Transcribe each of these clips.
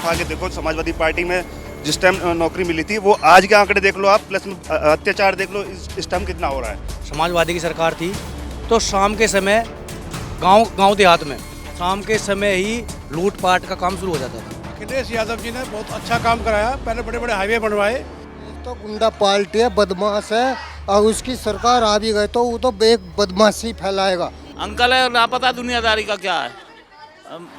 उठा के देखो, समाजवादी पार्टी में जिस टाइम नौकरी मिली थी वो आज के आंकड़े देख लो आप, प्लस में अत्याचार देख लो इस टाइम कितना हो रहा है। समाजवादी की सरकार थी तो शाम के समय गांव देहात में शाम के समय ही लूटपाट का काम शुरू हो जाता था। अखिलेश यादव जी ने बहुत अच्छा काम कराया, पहले बड़े बड़े हाईवे बनवाए। तो गुंडा पार्टी है, बदमाश है, और उसकी सरकार आ भी गई तो वो तो एक बदमाशी फैलाएगा। अंकल है, लापता दुनियादारी का क्या है।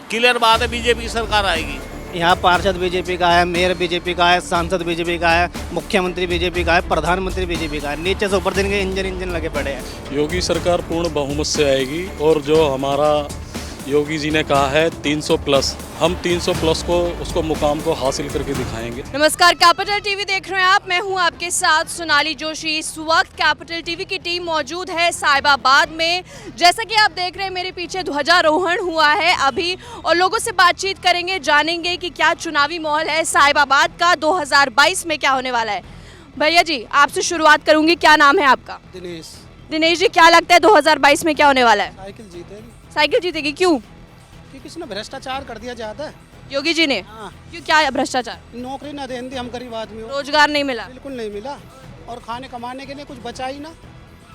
क्लियर बात है, बीजेपी की सरकार आएगी। यहाँ पार्षद बीजेपी का है, मेयर बीजेपी का है, सांसद बीजेपी का है, मुख्यमंत्री बीजेपी का है, प्रधानमंत्री बीजेपी का है, नीचे से ऊपर दिन के इंजन लगे पड़े हैं। योगी सरकार पूर्ण बहुमत से आएगी और जो हमारा योगी जी ने कहा है 300 प्लस, हम 300 प्लस को उसको मुकाम को हासिल करके दिखाएंगे। नमस्कार, कैपिटल टीवी देख रहे हैं आप, मैं हूं आपके साथ सोनाली जोशी। इस वक्त कैपिटल टीवी की टीम मौजूद है साहिबाबाद में। जैसा कि आप देख रहे हैं मेरे पीछे ध्वजारोहण हुआ है अभी, और लोगों से बातचीत करेंगे, जानेंगे कि क्या चुनावी माहौल है साहिबाबाद का, 2022 में क्या होने वाला है। भैया जी, आपसे शुरुआत करूंगी, क्या नाम है आपका? दिनेश जी, क्या लगता है 2022 में क्या होने वाला है? साइकिल जीतेगी। साइकिल जीतेगी, क्यों? क्योंकि इसने भ्रष्टाचार कर दिया ज़्यादा। योगी जी ने? हाँ। क्यों, क्या भ्रष्टाचार? नौकरी ना दें दी, हम गरीब आदमी हो, रोजगार नहीं मिला? बिल्कुल नहीं मिला, और खाने कमाने के लिए कुछ बचा ही ना।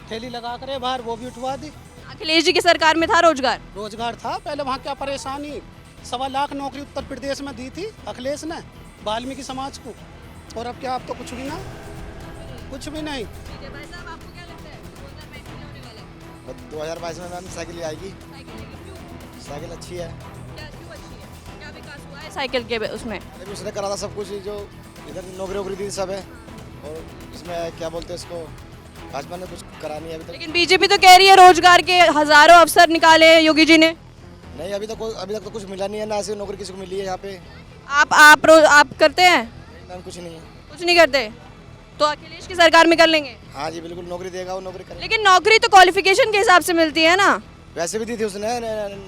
ठेली लगा करे बाहर, वो भी उठवा दी। अखिलेश जी की सरकार में था रोजगार? रोजगार था पहले, वहाँ क्या परेशानी। 1.25 लाख नौकरी उत्तर प्रदेश में दी थी अखिलेश ने वाल्मीकि समाज को, और अब क्या, अब तो कुछ भी ना, कुछ भी नहीं। 2022 में मैम साइकिल आएगी। साइकिल अच्छी है। क्या विकास हुआ है साइकिल के उसमें? अभी उसने करा था सब कुछ, जो इधर नौकरी वोकरी दी सब है, और इसमें क्या बोलते हैं इसको, भाजपा ने कुछ करा नहीं अभी तक। लेकिन बीजेपी तो कह रही है रोजगार के हजारों अवसर निकाले योगी जी ने। नहीं, अभी तक तो कुछ मिला नहीं है, ना ऐसी नौकरी किसी को मिली है यहाँ पे। आप करते हैं? मैम कुछ नहीं है। कुछ नहीं करते तो अखिलेश की सरकार में कर लेंगे? हाँ जी बिल्कुल, नौकरी देगा वो, नौकरी करेगा। लेकिन नौकरी तो क्वालिफिकेशन के हिसाब से मिलती है ना। वैसे भी दी थी उसने,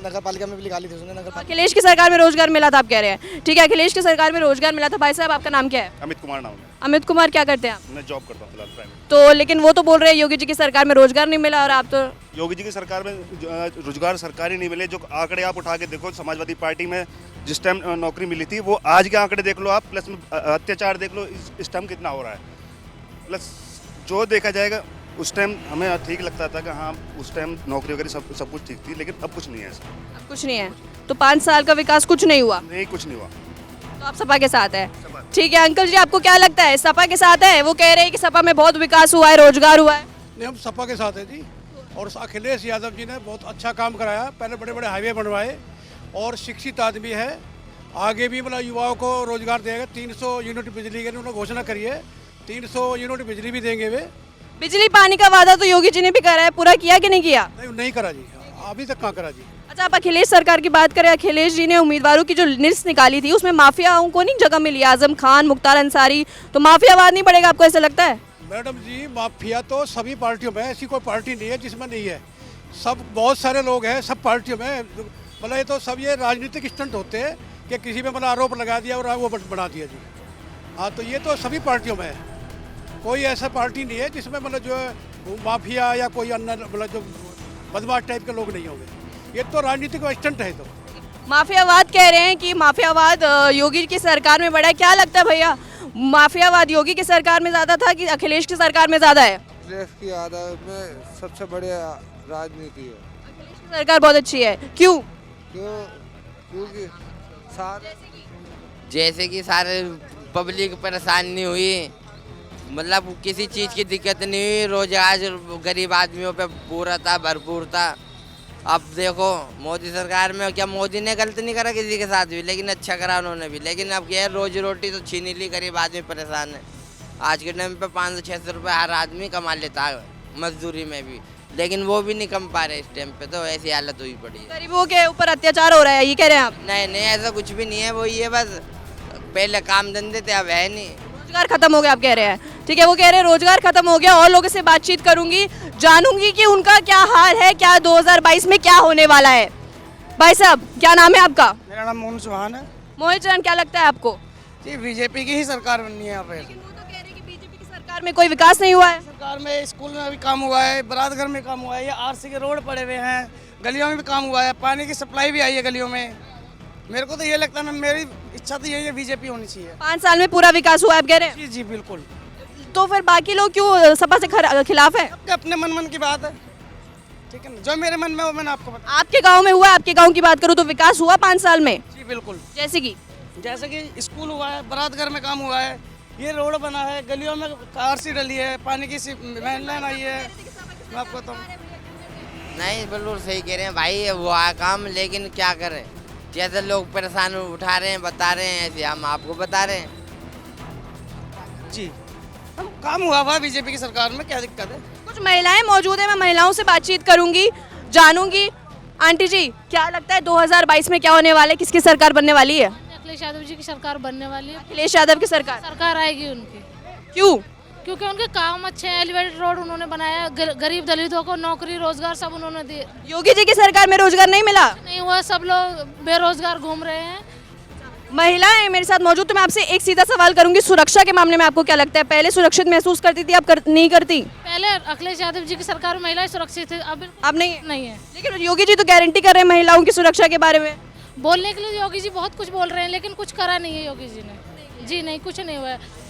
नगर पालिका में भी निकाली थी उसने। नगर पालिका अखिलेश की सरकार में रोजगार मिला था आप कह रहे हैं, ठीक है, अखिलेश की सरकार में रोजगार मिला था। भाई साहब, आपका नाम क्या है? अमित कुमार नाम है। अमित कुमार, क्या करते हैं आप? मैं जॉब करता हूँ फिलहाल प्राइवेट। तो लेकिन वो तो बोल रहे हैं योगी जी की सरकार में रोजगार नहीं मिला, और आप तो। योगी जी की सरकार में रोजगार सरकारी नहीं मिले, जो आंकड़े आप उठा के देखो, समाजवादी पार्टी में जिस टाइम नौकरी मिली थी वो आज के आंकड़े देख लो आप, प्लस में अत्याचार देख लो इस टाइम कितना हो रहा है। प्लस जो देखा जाएगा उस टाइम हमें ठीक लगता था कि हाँ उस टाइम नौकरी वगैरह सब कुछ ठीक थी, लेकिन अब कुछ नहीं है ऐसा। अब कुछ नहीं है तो 5 साल का विकास कुछ नहीं हुआ? नहीं, कुछ नहीं हुआ। तो आप सपा के साथ है? ठीक है अंकल जी, आपको क्या लगता है, सपा के साथ है? वो कह रहे हैं कि सपा में बहुत विकास हुआ है, रोजगार हुआ है। नहीं, हम सपा के साथ है जी, और अखिलेश यादव जी ने बहुत अच्छा काम कराया, पहले बड़े बड़े हाईवे बनवाए, और शिक्षित आदमी है, आगे भी मतलब युवाओं को रोजगार देगा। 300 यूनिट बिजली की उन्होंने घोषणा करी है, 300 यूनिट बिजली भी देंगे वे। बिजली पानी का वादा तो योगी जी ने भी करा है, पूरा किया कि नहीं किया? नहीं करा जी, अभी तक कहाँ करा जी। अच्छा, आप अखिलेश सरकार की बात करें, अखिलेश जी ने उम्मीदवारों की जो लिस्ट निकाली थी उसमें माफियाओं को नहीं जगह मिली, आजम खान, मुख्तार अंसारी, तो माफियावाद नहीं बढ़ेगा आपको, ऐसा लगता है? मैडम जी, माफिया तो सभी पार्टियों में, ऐसी कोई पार्टी नहीं है जिसमें नहीं है। सब बहुत सारे लोग हैं सब पार्टियों में, मतलब ये तो सब ये राजनीतिक स्टंट होते हैं कि किसी पे मतलब आरोप लगा दिया और वो बना दिया जी। हाँ, तो ये तो सभी पार्टियों में है, कोई ऐसा पार्टी नहीं है जिसमें मतलब जो है माफिया या कोई अन्य मतलब जो बदमाश टाइप के लोग नहीं होंगे। ये तो राजनीतिक स्टंट है। तो माफियावाद कह रहे हैं कि माफियावाद योगी की सरकार में बढ़ा है, क्या लगता है भैया, माफियावाद योगी की सरकार में ज्यादा था कि अखिलेश की सरकार में ज्यादा है? अखिलेश की आदत में सबसे बढ़िया राजनीति है। अखिलेश की सरकार बहुत अच्छी है, क्यों? क्योंकि जैसे कि सारे पब्लिक परेशान नहीं हुई, मतलब किसी चीज़ की दिक्कत नहीं हुई, रोजगार गरीब आदमियों पे पूरा था, भरपूर था। अब देखो मोदी सरकार में क्या, मोदी ने गलत नहीं करा किसी के साथ भी, लेकिन अच्छा करा उन्होंने भी, लेकिन अब क्या है, रोजी रोटी तो छीन ली, गरीब आदमी परेशान है। आज के टाइम पे 500-600 रुपये हर आदमी कमा लेता है मजदूरी में भी, लेकिन वो भी नहीं कम पा रहे इस टाइम पे, तो ऐसी हालत हुई पड़ी है। गरीबों के ऊपर अत्याचार हो रहा है, ये कह रहे हैं आप? नहीं, ऐसा कुछ भी नहीं है, वो ये बस पहले काम धंधे थे, अब है नहीं। रोजगार खत्म हो गया आप कह रहे हैं, ठीक है, वो कह रहे हैं रोजगार खत्म हो गया। और लोगों से बातचीत करूंगी, जानूंगी कि उनका क्या हाल है, क्या 2022 में क्या होने वाला है। भाई साहब, क्या नाम है आपका? मेरा नाम मोहन चौहान है। मोहित चौहान, क्या लगता है आपको? जी, बीजेपी की ही सरकार बननी है यहाँ पे। लेकिन वो तो कह रहे हैं कि बीजेपी की सरकार में कोई विकास नहीं हुआ है। सरकार में स्कूल में भी काम हुआ है, बरातघर में काम हुआ है, ये आरसी के रोड पड़े हुए हैं, गलियों में भी काम हुआ है, पानी की सप्लाई भी आई है गलियों में। मेरे को तो ये लगता है, मेरी इच्छा तो यही है बीजेपी होनी चाहिए। 5 साल में पूरा विकास हुआ आप कह रहे हैं? जी जी बिल्कुल। तो फिर बाकी लोग क्यों सपा से खिलाफ है? सबके अपने मन की बात है, ठीक है ना, जो मेरे मन में वो मैंने आपको बताया। आपके गांव में हुआ, आपके गांव की बात करूं तो विकास हुआ 5 साल में? जी बिल्कुल। जैसे कि स्कूल हुआ है, बारात घर में काम हुआ है, ये रोड बना है, गलियों में आरसी डली है, पानी की मेन लाइन आई है, मैं आपको बताऊँ। नहीं बिल्कुल सही कह रहे हैं भाई, वो आ काम, लेकिन क्या करें, जैसे लोग परेशान उठा रहे हैं, बता रहे हैं, ऐसे हम आपको बता रहे हैं। जी हम काम हुआ बीजेपी की सरकार में, क्या दिक्कत है? कुछ महिलाएं मौजूद है, मैं महिलाओं से बातचीत करूंगी, जानूंगी। आंटी जी, क्या लगता है 2022 में क्या होने वाला है, किसकी सरकार बनने वाली है? अखिलेश यादव जी की सरकार बनने वाली है। अखिलेश यादव की सरकार आएगी उनकी। क्यों? क्योंकि उनके काम अच्छे हैं, एलिवेटेड रोड उन्होंने बनाया, गरीब दलितों को नौकरी रोजगार सब उन्होंने दिए। योगी जी की सरकार में रोजगार नहीं मिला? नहीं हुआ, सब लोग बेरोजगार घूम रहे हैं। महिलाएं मेरे साथ मौजूद, तो मैं आपसे एक सीधा सवाल करूंगी, सुरक्षा के मामले में आपको क्या लगता है? पहले सुरक्षित महसूस करती थी, अब नहीं करती? पहले अखिलेश यादव जी की सरकार में महिलाएं सुरक्षित थी, अब नहीं है। लेकिन योगी जी तो गारंटी कर रहे हैं महिलाओं की सुरक्षा के बारे में। बोलने के लिए योगी जी बहुत कुछ बोल रहे हैं, लेकिन कुछ करा नहीं है योगी जी ने। जी नहीं, कुछ नहीं हुआ है।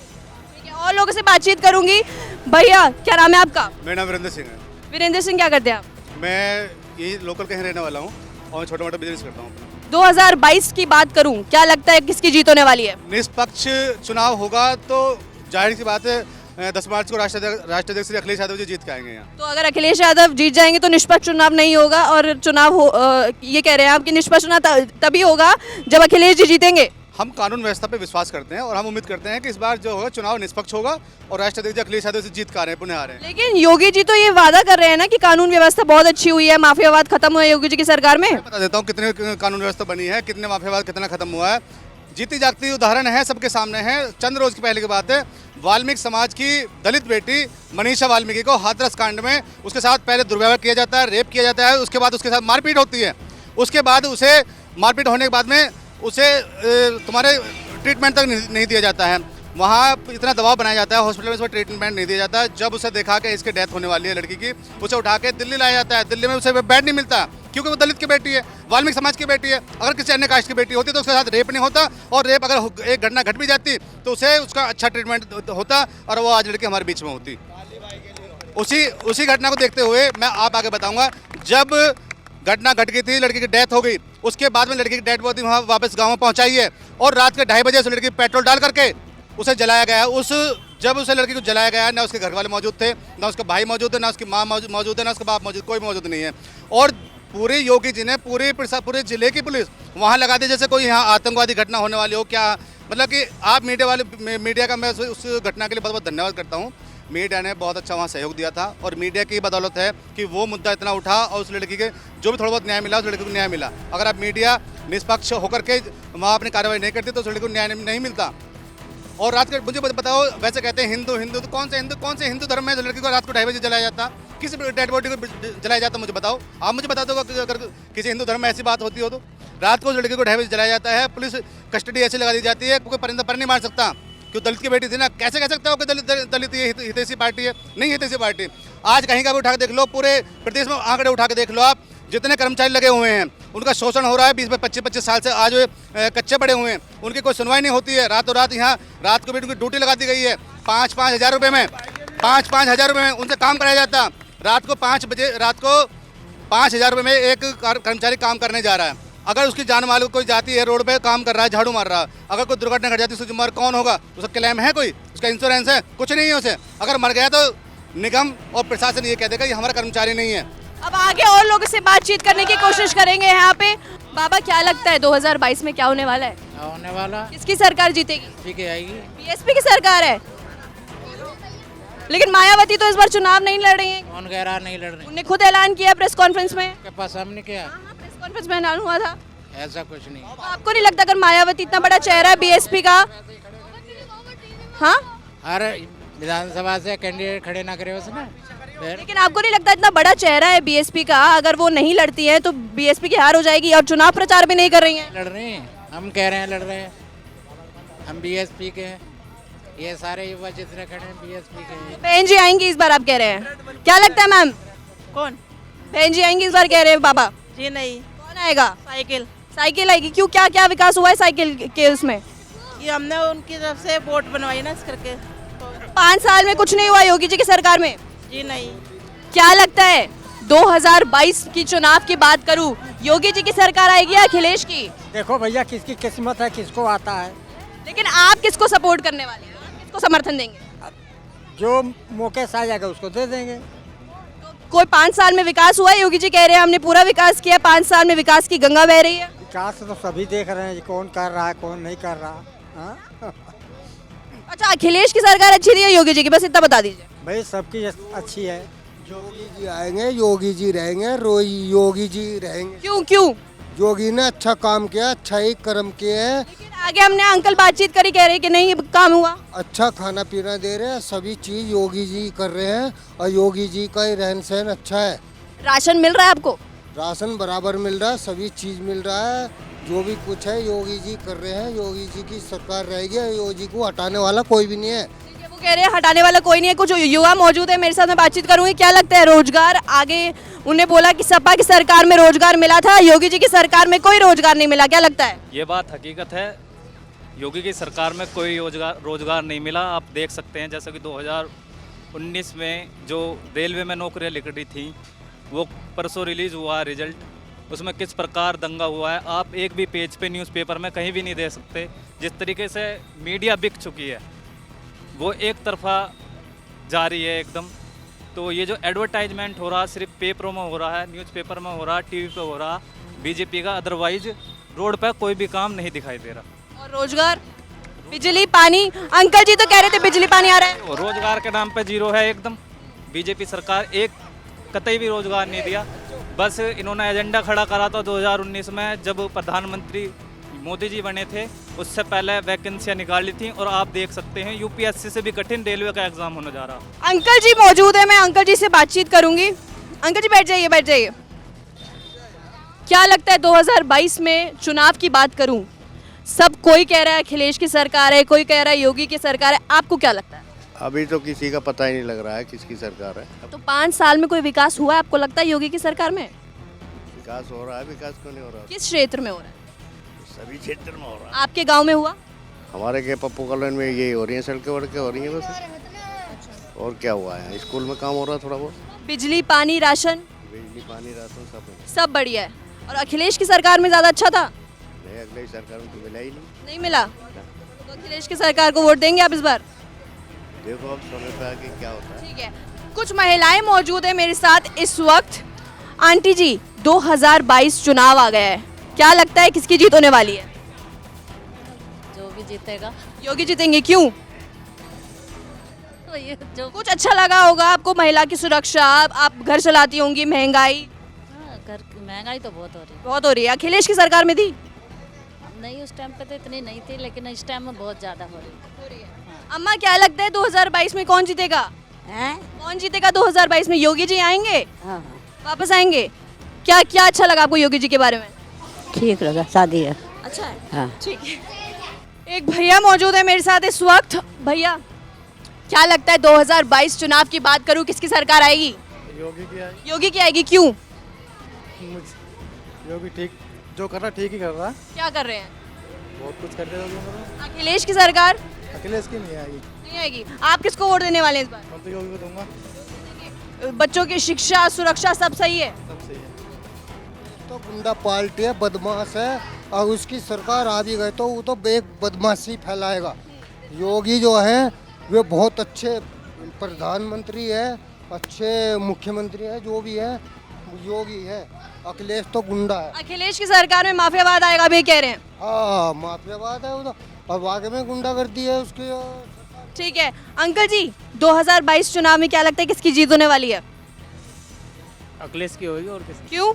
और लोगों से बातचीत करूंगी। भैया, क्या नाम है आपका? मेरा नाम वीरेंद्र सिंह है। वीरेंद्र सिंह, क्या करते हैं आप? मैं यही लोकल कहीं रहने वाला हूँ और छोटा मोटा बिजनेस करता हूँ। 2022 की बात करूं, क्या लगता है किसकी जीत होने वाली है? निष्पक्ष चुनाव होगा तो जाहिर सी बात है 10 मार्च को राष्ट्राध्यक्ष श्री अखिलेश यादव जी जीत के आएंगे यहाँ। तो अगर अखिलेश यादव जीत जाएंगे तो निष्पक्ष चुनाव नहीं होगा, और चुनाव ये कह रहे हैं आप कि निष्पक्ष चुनाव तभी होगा जब अखिलेश जी जीतेंगे। हम कानून व्यवस्था पे विश्वास करते हैं और हम उम्मीद करते हैं कि इस बार जो होगा चुनाव निष्पक्ष होगा और राष्ट्राध्यक्ष अखिलेश यादव से जीत कर आ रहे हैं, पुनः आ रहे हैं। लेकिन योगी जी तो ये वादा कर रहे हैं ना कि कानून व्यवस्था बहुत अच्छी हुई है, माफियावाद खत्म हुआ है योगी जी की सरकार में। बता देता हूँ कितने कानून व्यवस्था बनी है, कितने माफियावाद कितना खत्म हुआ है। जीती जागती उदाहरण है, सबके सामने है। चंद रोज की पहले की बात है, वाल्मीकि समाज की दलित बेटी मनीषा वाल्मीकि को हाथरस कांड में उसके साथ पहले दुर्व्यवहार किया जाता है, रेप किया जाता है, उसके बाद उसके साथ मारपीट होती है। उसके बाद उसे मारपीट होने के बाद में उसे तुम्हारे ट्रीटमेंट तक नहीं दिया जाता है। वहाँ इतना दबाव बनाया जाता है, हॉस्पिटल में उसको ट्रीटमेंट नहीं दिया जाता। जब उसे देखा कि इसकी डेथ होने वाली है लड़की की, उसे उठा के दिल्ली लाया जाता है। दिल्ली में उसे बेड नहीं मिलता क्योंकि वो दलित की बेटी है, वाल्मीकि समाज की बेटी है। अगर किसी अन्य कास्ट की बेटी होती तो उसके साथ रेप नहीं होता, और रेप अगर एक घटना घट भी जाती तो उसे उसका अच्छा ट्रीटमेंट होता और वो आज लड़की हमारे बीच में होती। उसी घटना को देखते हुए मैं आप आगे बताऊँगा, जब घटना घट गई थी, लड़की की डेथ हो गई, उसके बाद में लड़की की डेड बॉडी वहाँ वापस गाँव में पहुँचाई है और रात के 2:30 बजे उस लड़की पेट्रोल डाल करके उसे जलाया गया। जब उसे लड़की को जलाया गया, ना उसके घर वाले मौजूद थे, ना उसका भाई मौजूद है, ना उसकी माँ मौजूद है, ना उसका बाप मौजूद, कोई मौजूद नहीं है। और पूरे योगी जी ने पूरे जिले की पुलिस वहाँ लगा दी जैसे कोई यहाँ आतंकवादी घटना होने वाली हो। क्या मतलब कि आप मीडिया का मैं उस घटना के लिए बहुत बहुत धन्यवाद करता हूँ। मीडिया ने बहुत अच्छा वहाँ सहयोग दिया था और मीडिया की बदौलत है कि वो मुद्दा इतना उठा और उस लड़की के जो भी थोड़ा बहुत न्याय मिला उस लड़की को न्याय मिला। अगर आप मीडिया निष्पक्ष होकर के वहाँ अपनी कार्रवाई नहीं करती तो उस लड़की को न्याय नहीं मिलता। और रात के मुझे बताओ, वैसे कहते हैं हिंदू तो कौन से हिंदू धर्म में लड़की को रात को 2:30 बजे जलाया जाता, किसी डेड बॉडी को जलाया जाता, मुझे बताओ। आप मुझे बता दो अगर किसी हिंदू धर्म में ऐसी बात होती हो तो रात को उस लड़की को 2:30 बजे जलाया जाता है। पुलिस कस्टडी ऐसी लगा दी जाती है, कोई परिंदा पर नहीं मार सकता क्यों दलित की बेटी थी ना। कैसे कह सकते हो कि दलित ये हितैषी पार्टी है? नहीं हितैषी पार्टी। आज कहीं का भी उठा के देख लो, पूरे प्रदेश में आंकड़े उठा के देख लो आप, जितने कर्मचारी लगे हुए हैं उनका शोषण हो रहा है। 20-25 साल से आज कच्चे पड़े हुए हैं, उनकी कोई सुनवाई नहीं होती है। रातों रात यहाँ रात को भी उनकी ड्यूटी लगा दी गई है 5-5 हज़ार रुपये में, 5-5 हज़ार रुपये में उनसे काम कराया जाता। रात को 5 बजे रात को 5 हज़ार रुपये में एक कर्मचारी काम करने जा रहा है। अगर उसकी जान माल कोई जाती है, रोड पे काम कर रहा है, झाड़ू मार रहा है, अगर कोई दुर्घटना घट जाती है उसका जिम्मेदार कौन होगा? उसका क्लेम है कोई? उसका इंश्योरेंस है? कुछ नहीं है उसे। अगर मर गया तो निगम और प्रशासन ये कह देगा ये हमारा कर्मचारी नहीं है। अब आगे और लोगों से बातचीत करने की कोशिश करेंगे यहाँ पे। बाबा, क्या लगता है 2022 में क्या होने वाला है? होने वाला किसकी सरकार जीतेगी? ठीक है, आएगी बीएसपी की सरकार है, लेकिन मायावती तो इस बार चुनाव नहीं लड़ रही है। कौन कह रहा नहीं लड़ रही? उन्होंने खुद ऐलान किया प्रेस कॉन्फ्रेंस में। के पास हमने क्या? प्रेस कॉन्फ्रेंस में ऐलान हुआ था। ऐसा कुछ नहीं। तो आपको नहीं लगता अगर मायावती इतना बड़ा चेहरा है बीएसपी का? हाँ, हर विधानसभा से कैंडिडेट खड़े ना करे उसने। लेकिन आपको नहीं लगता इतना बड़ा चेहरा है बीएसपी का, अगर वो नहीं लड़ती है तो बीएसपी की हार हो जाएगी और चुनाव प्रचार भी नहीं कर रही हैं? लड़ रहे हैं, हम कह रहे हैं लड़ रहे हैं, हम बीएसपी के हैं। ये सारे युवा जितने खड़े हैं बीएसपी के हैं। बहन जी आएंगी इस बार आप कह रहे हैं? क्या लगता है मैम? कौन? बहन जी आएंगी इस बार कह रहे हैं बाबा? जी नहीं। कौन आएगा? साइकिल आएगी, क्यों, क्या क्या विकास हुआ है साइकिल के उसमें? ये हमने उनकी तरफ से वोट बनवाई ना, इस करके। 5 साल में कुछ नहीं हुआ योगी जी की सरकार में? जी नहीं। क्या लगता है 2022 की चुनाव की बात करूं, योगी जी की सरकार आएगी या अखिलेश की? देखो भैया किसकी किस्मत है, किसको आता है। लेकिन आप किसको सपोर्ट करने वाले हैं, आप किसको समर्थन देंगे? जो मौके से आ जाएगा उसको दे देंगे। कोई 5 साल में विकास हुआ है? योगी जी कह रहे हैं हमने पूरा विकास किया, 5 साल में विकास की गंगा बह रही है। विकास तो सभी देख रहे हैं, कौन कर रहा है कौन नहीं कर रहा। हाँ? अच्छा, अखिलेश की सरकार अच्छी थी या योगी जी की, बस इतना बता दीजिए। भाई सबकी अच्छी है। योगी जी आएंगे, योगी जी रहेंगे, योगी जी रहेंगे। क्यों क्यों? योगी ने अच्छा काम किया, अच्छा ही कर्म किए हैं। लेकिन आगे हमने अंकल बातचीत करी, कह रहे कि नहीं काम हुआ। अच्छा खाना पीना दे रहे हैं, सभी चीज योगी जी कर रहे हैं और योगी जी का ही रहन सहन अच्छा है। राशन मिल रहा है आपको? राशन बराबर मिल रहा है, सभी चीज मिल रहा है, जो भी कुछ है योगी जी कर रहे हैं। योगी जी की सरकार रहेगी, योगी जी को हटाने वाला कोई भी नहीं है। वो कह रहे हैं हटाने वाला कोई नहीं है। कुछ युवा मौजूद है मेरे साथ, मैं बातचीत करूंगी। क्या लगता है रोजगार आगे, उन्हें बोला कि सपा की सरकार में रोजगार मिला था, योगी जी की सरकार में कोई रोजगार नहीं मिला, क्या लगता है? ये बात हकीकत है, योगी की सरकार में कोई रोजगार नहीं मिला। आप देख सकते हैं जैसे कि 2019 में जो रेलवे में नौकरियां लिख रही थी, वो परसों रिलीज़ हुआ रिजल्ट, उसमें किस प्रकार दंगा हुआ है आप एक भी पेज पे न्यूज़पेपर में कहीं भी नहीं दे सकते। जिस तरीके से मीडिया बिक चुकी है वो एक तरफा जारी है एकदम। तो ये जो एडवर्टाइजमेंट हो रहा सिर्फ पेपरों में हो रहा है, न्यूज़पेपर में हो रहा, टीवी पे हो रहा बीजेपी का, अदरवाइज रोड पर कोई भी काम नहीं दिखाई दे रहा। और रोजगार, बिजली पानी, अंकल जी तो कह रहे थे बिजली पानी आ रहा है। रोजगार के नाम पे जीरो है एकदम। बीजेपी सरकार एक कतई भी रोजगार नहीं दिया। बस इन्होंने एजेंडा खड़ा करा था 2019 में, जब प्रधानमंत्री मोदी जी बने थे, उससे पहले वैकेंसियां निकाली थी। और आप देख सकते हैं यूपीएससी से भी कठिन रेलवे का एग्जाम होने जा रहा। अंकल जी मौजूद है, मैं अंकल जी से बातचीत करूंगी। अंकल जी बैठ जाइए, बैठ जाइए। क्या लगता है 2022 में चुनाव की बात करूं, सब कोई कह रहा है अखिलेश की सरकार है, कोई कह रहा है योगी की सरकार है, आपको क्या लगता है? अभी तो किसी का पता ही नहीं लग रहा है किसकी सरकार है। तो 5 साल में कोई विकास हुआ है आपको लगता है योगी की सरकार में? विकास हो रहा है, विकास क्यों नहीं हो रहा? किस क्षेत्र में हो रहा है? सभी क्षेत्र में हो रहा है। आपके गांव में हुआ? हमारे के पप्पू कॉलोनी में ये हो रही है, सड़कें वड़कें हो रही हैं बस। और क्या हुआ है, स्कूल में काम हो रहा है थोड़ा बहुत। बिजली पानी राशन? बिजली पानी राशन सब बढ़िया है। और अखिलेश की सरकार में ज्यादा अच्छा था? नहीं, अगले सरकार में तो मिला ही नहीं मिला। तो अखिलेश की सरकार को वोट देंगे आप इस बार? देखो अब समय पे आके क्या होता है। ठीक है, कुछ महिलाएं मौजूद है मेरे साथ इस वक्त। आंटी जी, 2022 चुनाव आ गया है, क्या लगता है किसकी जीत होने वाली है? जो भी जीतेगा। योगी जीतेंगे, क्यों? तो ये जो कुछ अच्छा लगा होगा आपको, महिला की सुरक्षा, आप घर चलाती होंगी, महंगाई घर महंगाई तो बहुत हो रही बहुत हो रही है। अखिलेश की सरकार में थी? है। नहीं, उस टाइम पे तो इतनी नहीं थी, लेकिन इस टाइम में बहुत ज़्यादा हो रही है। अम्मा क्या लगता है 2022 में कौन जीतेगा? कौन जीतेगा 2022 में? योगी जी आएंगे? हाँ, वापस आएंगे? क्या क्या अच्छा लगा आपको योगी जी के बारे में? ठीक लगा, शादी है। अच्छा है, हाँ। ठीक है। एक भैया मौजूद है मेरे साथ इस वक्त। भैया क्या लगता है 2022 चुनाव की बात करूं, किसकी सरकार आएगी? योगी की आएगी। योगी की आएगी, क्यों? योगी ठीक जो कर रहा ठीक ही कर रहा है। क्या कर रहे हैं? बहुत कुछ कर रहे हैं। अखिलेश की सरकार अखिलेश की नहीं आएगी। नहीं आएगी। आप किसको वोट देने वाले हैं इस बार? मैं तो योगी को दूंगा। बच्चों की शिक्षा सुरक्षा सब सही है? सब सही है। तो गुंडा पार्टी है, बदमाश है, और उसकी सरकार आ भी गए तो वो तो एक बदमाशी फैलाएगा। योगी जो है वे बहुत अच्छे प्रधानमंत्री है, अच्छे मुख्यमंत्री है, जो भी है योगी है। अखिलेश तो गुंडा है। अखिलेश की सरकार में माफियावाद आएगा भी कह रहे हैं। हाँ, माफियावाद है वो तो, और आगे में गुंडागर्दी है उसकी। ठीक है अंकल जी, 2022 चुनाव में क्या लगता है किसकी जीत होने वाली है? अखिलेश की होगी और किसकी? क्यों?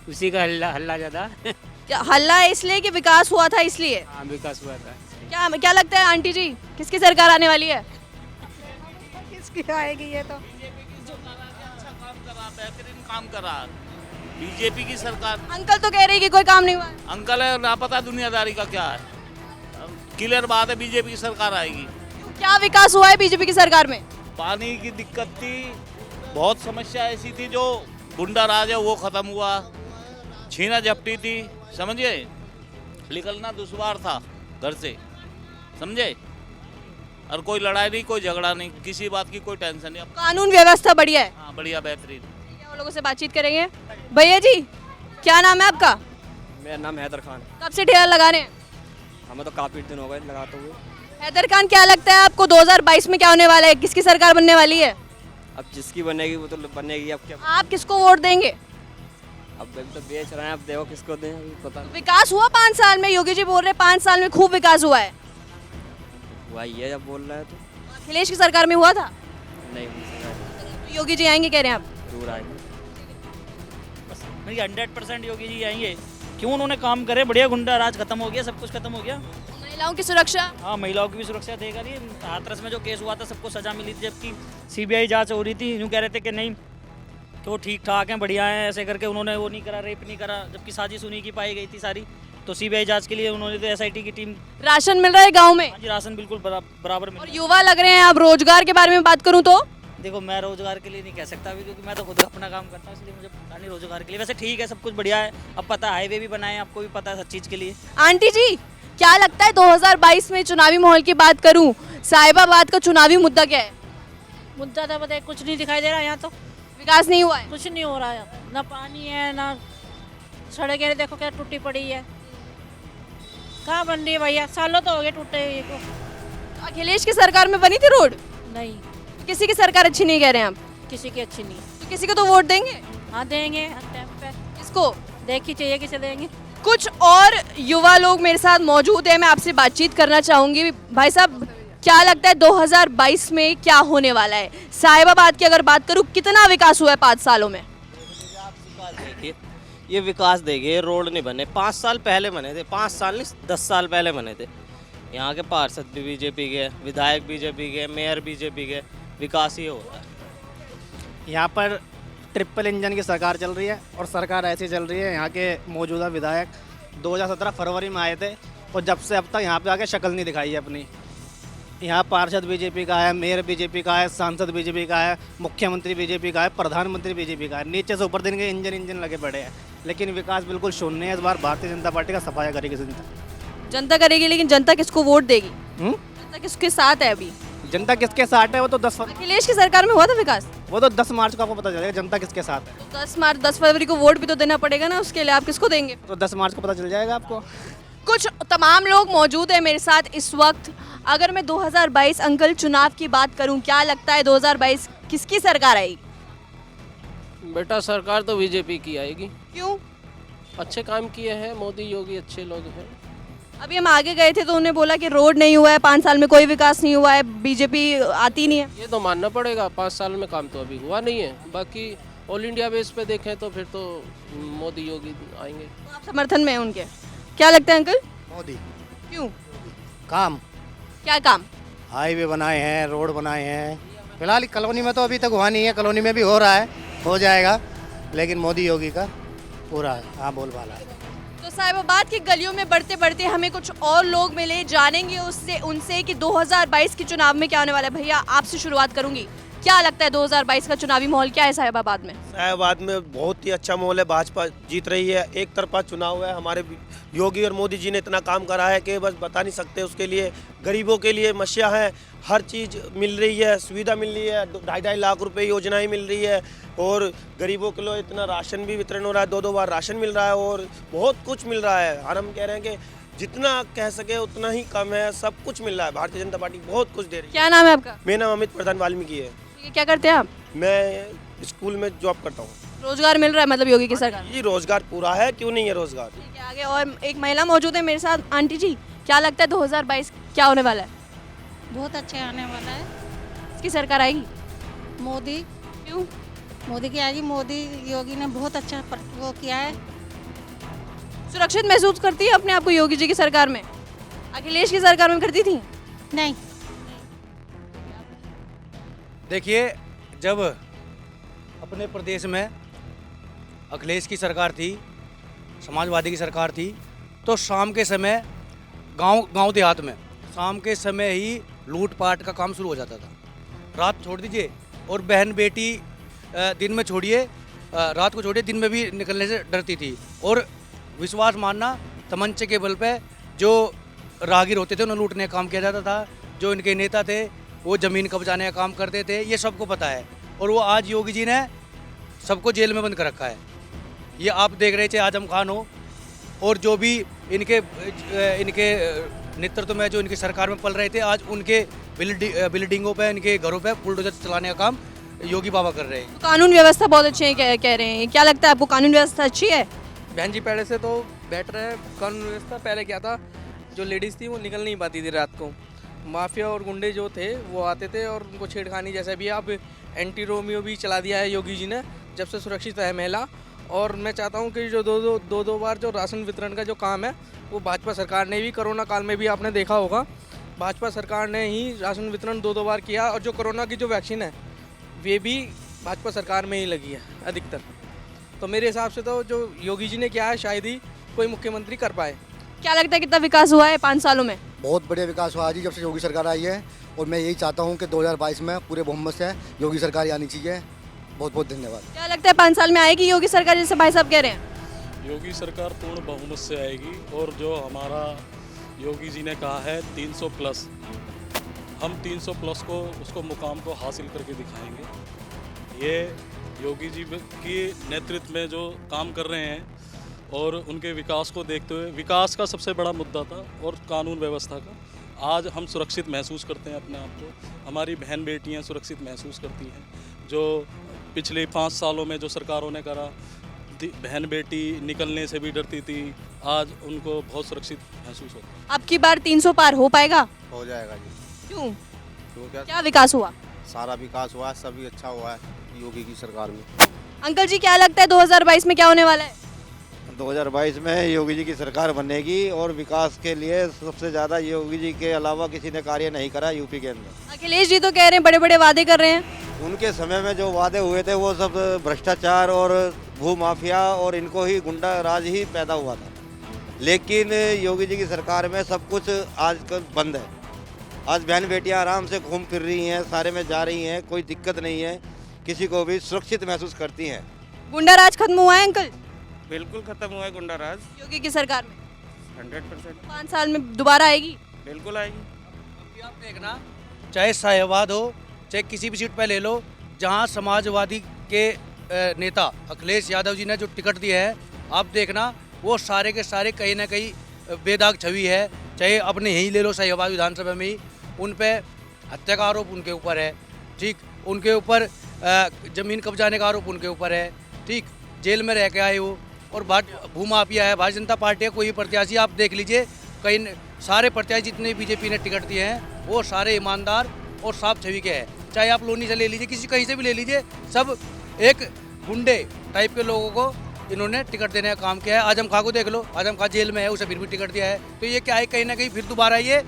उसी का हल्ला ज़्यादा। क्या हल्ला है इसलिए कि विकास हुआ था इसलिए? हाँ, विकास हुआ था। क्या लगता है आंटी जी, किसकी सरकार आने वाली है? किसकी आएगी ये तो? बेहतरीन काम करा बीजेपी की सरकार। अंकल तो कह रहे हैं कि कोई काम नहीं हुआ। अंकल है लापता, दुनियादारी का क्या है। क्लियर बात है, बीजेपी की सरकार आएगी। क्या विकास हुआ है बीजेपी की सरकार में? पानी की दिक्कत थी, बहुत समस्या ऐसी थी, जो गुंडा राज है वो खत्म हुआ, छीना झपटी थी, समझिए, निकलना दुश्वार था घर से, समझे। और कोई लड़ाई नहीं, कोई झगड़ा नहीं, किसी बात की कोई टेंशन नहीं। कानून व्यवस्था बढ़िया है। हाँ, बढ़िया, बेहतरीन। वो लोगों से बातचीत करेंगे। भैया जी, क्या नाम है आपका? मेरा नाम हैदर खान। कब से ठेला लगा रहे हैं? हमें तो काफ़ी दिन हो गए लगाते हुए। हैदर खान, क्या लगता है आपको 2022 में क्या होने वाला है? किसकी सरकार बनने वाली है? अब जिसकी बनेगी वो तो बनेगी। अब क्या, आप किसको वोट देंगे? अब तो बेच रहे हैं, अब देखो किसको दें, अभी पता नहीं। विकास हुआ 5 साल में? योगी जी बोल रहे 5 साल में खूब विकास हुआ है। वही है, जब बोल रहे हैं तो अखिलेश की सरकार में हुआ था? नहीं, तो योगी जी आएंगे कह रहे हैं आप? जरूर आएंगे। 100% योगी जी आएंगे। क्यों, उन्होंने काम करे, बढ़िया, गुंडा राज खत्म हो गया, सब कुछ खत्म हो गया। महिलाओं की सुरक्षा? हाँ, महिलाओं की भी सुरक्षा देगा। नहीं, हाथरस में जो केस हुआ था सबको सजा मिली थी, जबकि सीबीआई जांच हो रही थी। यूँ कह रहे थे कि नहीं, कि वो ठीक ठाक हैं, बढ़िया हैं, ऐसे करके उन्होंने वो नहीं करा, रेप नहीं करा, जबकि साजिश उन्हीं की पाई गई थी सारी। तो सीबीआई जांच के लिए उन्होंने तो एसआईटी की टीम। राशन मिल रहा है गाँव में? हाँ जी, राशन बिल्कुल बराबर मिल और रहा है। युवा लग रहे हैं। आप रोजगार के बारे में बात करूँ तो? देखो, मैं रोजगार के लिए नहीं कह सकता अभी, क्योंकि मैं तो खुद अपना काम करता हूँ, इसलिए मुझे पता नहीं रोजगार के लिए। वैसे ठीक है, सब कुछ बढ़िया है। अब पता है, हाईवे भी बनाए, आपको भी पता है हर चीज़ के लिए। आंटी जी, क्या लगता है 2022 में चुनावी माहौल की बात करूं, साहिबाबाद का चुनावी मुद्दा क्या है? मुद्दा तो बताए कुछ नहीं दिखाई दे रहा यहाँ तो। विकास नहीं हुआ है? कुछ नहीं हो रहा है, ना पानी है, ना सड़कें देखो क्या टूटी पड़ी है। कहाँ बन रही है भैया, सालों तो हो गए टूटे हुए को। तो अखिलेश की सरकार में बनी थी रोड? नहीं, किसी की सरकार अच्छी नहीं कह रहे हैं आप? किसी की अच्छी नहीं। तो किसी को तो वोट देंगे? हाँ देंगे, टाइम पे। किसको देखी चाहिए किसे देंगे। कुछ और युवा लोग मेरे साथ मौजूद है, मैं आपसे बातचीत करना चाहूंगी। भाई साहब, क्या लगता है 2022 में क्या होने वाला है? साहिबाबाद की अगर बात करूं, कितना विकास हुआ है 5 सालों में? ये विकास देखिए, रोड नहीं बने, 5 साल पहले बने थे, 5 साल नहीं 10 साल पहले बने थे। यहाँ के पार्षद भी बीजेपी के, विधायक बीजेपी के, मेयर बीजेपी के, विकास ही हो रहा है। यहाँ पर ट्रिपल इंजन की सरकार चल रही है और सरकार ऐसी चल रही है। यहाँ के मौजूदा विधायक 2017 फरवरी में आए थे और जब से अब तक यहाँ पे आके शक्ल नहीं दिखाई है अपनी। यहाँ पार्षद बीजेपी का है, मेयर बीजेपी का है, सांसद बीजेपी का है, मुख्यमंत्री बीजेपी का है, प्रधानमंत्री बीजेपी का है। नीचे से ऊपर दिन के इंजन लगे पड़े हैं, लेकिन विकास बिल्कुल शून्य है। इस बार भारतीय जनता पार्टी का सफाया करेगी जनता करेगी, लेकिन जनता किसको वोट देगी? जनता किसके साथ है अभी? जनता किसके साथ है वो तो 10 अखिलेश की सरकार में हुआ था विकास? वो तो 10 मार्च को आपको पता चलेगा जनता किसके साथ है। तो 10 फरवरी को वोट भी तो देना पड़ेगा ना, उसके लिए आप किसको देंगे? तो 10 मार्च को पता चल जाएगा आपको। कुछ तमाम लोग मौजूद है मेरे साथ इस वक्त। अगर मैं 2022 अंकल चुनाव की बात करूं, क्या लगता है 2022 किसकी सरकार आएगी? बेटा, सरकार तो बीजेपी की आएगी। क्यों? अच्छे काम किए हैं मोदी योगी, अच्छे लोग हैं। अभी हम आगे गए थे तो उन्होंने बोला कि रोड नहीं हुआ है, 5 साल में कोई विकास नहीं हुआ है, बीजेपी आती नहीं है। ये तो मानना पड़ेगा, 5 साल में काम तो अभी हुआ नहीं है। बाकी ऑल इंडिया बेस पे देखें तो फिर तो मोदी योगी आएंगे। तो आप समर्थन में हैं उनके? क्या लगता है अंकल? मोदी। क्यों? काम, क्या काम? हाईवे बनाए हैं, रोड बनाए हैं। फिलहाल कॉलोनी में तो अभी तक हुआ नहीं है, कॉलोनी में भी हो रहा है, हो जाएगा, लेकिन मोदी योगी का पूरा हाँ बोलबाला है। तो साहिबाबाद की गलियों में बढ़ते बढ़ते हमें कुछ और लोग मिले, जानेंगे उससे उनसे कि 2022 के चुनाव में क्या होने वाला है। भैया, आपसे शुरुआत करूंगी, क्या लगता है 2022 का चुनावी माहौल क्या है साहिबाबाद में? साहिबाबाद में बहुत ही अच्छा माहौल है, भाजपा जीत रही है। एक तरफा चुनाव है, हमारे योगी और मोदी जी ने इतना काम करा है कि बस बता नहीं सकते। उसके लिए गरीबों के लिए मशिया है, हर चीज़ मिल रही है, सुविधा मिल रही है, 2.5 लाख रुपए योजनाएं मिल रही है, और गरीबों के लिए इतना राशन भी वितरण हो रहा है, 2 बार राशन मिल रहा है, और बहुत कुछ मिल रहा है। और हम कह रहे हैं कि जितना कह सके उतना ही कम है, सब कुछ मिल रहा है। भारतीय जनता पार्टी बहुत कुछ दे रही है। क्या नाम है आपका? मेरा नाम अमित प्रधान वाल्मीकि है। क्या करते हैं आप? मैं स्कूल में जॉब करता हूँ। रोजगार मिल रहा है मतलब योगी की सरकार? जी, रोजगार पूरा है, क्यों नहीं है रोजगार। आगे और एक महिला मौजूद है मेरे साथ। आंटी जी, क्या लगता है 2022 क्या होने वाला है? बहुत अच्छा आने वाला है। इसकी सरकार आएगी? मोदी। क्यों? मोदी की आएगी। मोदी योगी ने बहुत अच्छा वो किया है। सुरक्षित महसूस करती है अपने आप को योगी जी की सरकार में? अखिलेश की सरकार में करती थी? नहीं। देखिए, जब अपने प्रदेश में अखिलेश की सरकार थी, समाजवादी की सरकार थी, तो शाम के समय गांव देहात में शाम के समय ही लूटपाट का काम शुरू हो जाता था। रात छोड़ दीजिए, और बहन बेटी दिन में छोड़िए, रात को छोड़िए, दिन में भी निकलने से डरती थी। और विश्वास मानना तमंचे के बल पे जो राहगीर होते थे उन्हें लूटने का काम किया जाता था, जो इनके नेता थे वो ज़मीन कब्जाने का काम करते थे, ये सबको पता है। और वो आज योगी जी ने सबको जेल में बंद कर रखा है। ये आप देख रहे थे, आजम खान हो और जो भी इनके नेतृत्व में जो इनकी सरकार में पल रहे थे, आज उनके बिल्डिंगों पे, इनके घरों पे बुलडोजर चलाने का काम योगी बाबा कर रहे हैं। कानून व्यवस्था बहुत अच्छी है कह रहे हैं, क्या लगता है आपको कानून व्यवस्था अच्छी है? बहन जी पहले से तो बेटर है कानून व्यवस्था। पहले क्या था, जो लेडीज़ थी वो निकल नहीं पाती थी रात को, माफिया और गुंडे जो थे वो आते थे और उनको छेड़खानी, जैसा भी आप एंटी रोमियो भी चला दिया है योगी जी ने जब से सुरक्षित है महिला। और मैं चाहता हूँ कि जो दो बार जो राशन वितरण का जो काम है वो भाजपा सरकार ने भी, कोरोना काल में भी आपने देखा होगा, भाजपा सरकार ने ही राशन वितरण दो बार किया। और जो कोरोना की जो वैक्सीन है वे भी भाजपा सरकार में ही लगी है अधिकतर। तो मेरे हिसाब से तो जो योगी जी ने किया है शायद ही कोई मुख्यमंत्री कर पाए। क्या लगता है कितना विकास हुआ है 5 सालों में? बहुत बढ़िया विकास हुआ है जी, जब से योगी सरकार आई है। और मैं यही चाहता हूँ कि 2022 में पूरे बहुमत से योगी सरकार आनी चाहिए। बहुत बहुत धन्यवाद। क्या लगता है 5 साल में आएगी योगी सरकार, जैसे भाई साहब कह रहे हैं? योगी सरकार पूर्ण बहुमत से आएगी। और जो हमारा योगी जी ने कहा है 300 प्लस, हम 300 प्लस को उसको मुकाम को हासिल करके दिखाएंगे। ये योगी जी के नेतृत्व में जो काम कर रहे हैं और उनके विकास को देखते हुए, विकास का सबसे बड़ा मुद्दा था और कानून व्यवस्था का, आज हम सुरक्षित महसूस करते हैं अपने आप को। हमारी बहन बेटियां सुरक्षित महसूस करती हैं। जो पिछले 5 सालों में जो सरकारों ने करा, बहन बेटी निकलने से भी डरती थी, आज उनको बहुत सुरक्षित महसूस होता है। अब की बार 300 पार हो पाएगा? हो जाएगा जी। क्यों? तो क्या विकास हुआ? सारा विकास हुआ है, सभी अच्छा हुआ है योगी की सरकार में। अंकल जी क्या लगता है 2022 में क्या होने वाला है? 2022 में योगी जी की सरकार बनेगी और विकास के लिए सबसे ज़्यादा योगी जी के अलावा किसी ने कार्य नहीं करा यूपी के अंदर। अखिलेश जी तो कह रहे हैं बड़े बड़े वादे कर रहे हैं। उनके समय में जो वादे हुए थे वो सब भ्रष्टाचार और भू माफिया और इनको ही गुंडा राज ही पैदा हुआ था। लेकिन योगी जी की सरकार में सब कुछ आजकल बंद है। आज बहन बेटियां आराम से घूम फिर रही हैं, सारे में जा रही हैं, कोई दिक्कत नहीं है, किसी को भी सुरक्षित महसूस करती हैं। गुंडा राज खत्म हुआ है अंकल? बिल्कुल खत्म हुआ है गुंडा राज योगी की सरकार में। 100%। 5 साल में दोबारा आएगी? बिल्कुल आएगी। आप देखना, चाहे साहिवाद हो, चाहे किसी भी सीट पे ले लो, जहां समाजवादी के नेता अखिलेश यादव जी ने जो टिकट दिया है, आप देखना वो सारे के सारे कहीं ना कहीं बेदाग छवि है। चाहे अपने यहीं ले लो, साहिवाद विधानसभा में ही उन पे हत्या का आरोप उनके ऊपर है, ठीक, उनके ऊपर ज़मीन कब्जाने का आरोप उनके ऊपर है, ठीक, जेल में रह के आए वो, और भूमाफिया है। भारतीय जनता पार्टी का कोई प्रत्याशी आप देख लीजिए, कई सारे प्रत्याशी जितने बीजेपी ने टिकट दिए हैं वो सारे ईमानदार और साफ छवि के हैं। चाहे आप लोनी से ले लीजिए, किसी कहीं से भी ले लीजिए, सब एक गुंडे टाइप के लोगों को इन्होंने टिकट देने का काम किया है। आजम खां को देख लो, आजम खां जेल में है, उसे फिर भी टिकट दिया है। तो ये क्या है, कहीं ना कहीं फिर दोबारा ये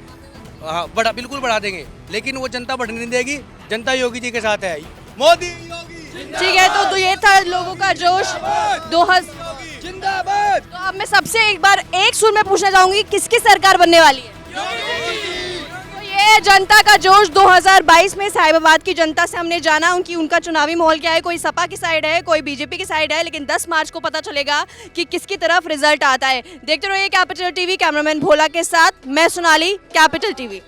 बिल्कुल बढ़ा देंगे, लेकिन वो जनता बढ़ने नहीं देगी। जनता योगी जी के साथ है, मोदी योगी। ठीक है, तो ये था लोगों का जोश 2000 जिंदाबाद। तो अब मैं सबसे एक बार एक सुर में पूछना चाहूंगी, किसकी सरकार बनने वाली है? तो ये जनता का जोश 2022 में साहिबाबाद की जनता से हमने जाना उनका चुनावी माहौल क्या है। कोई सपा की साइड है, कोई बीजेपी की साइड है, लेकिन 10 मार्च को पता चलेगा कि किसकी तरफ रिजल्ट आता है। देखते रहिए कैपिटल टीवी। कैमरामैन भोला के साथ मैं सोनाली, कैपिटल टीवी।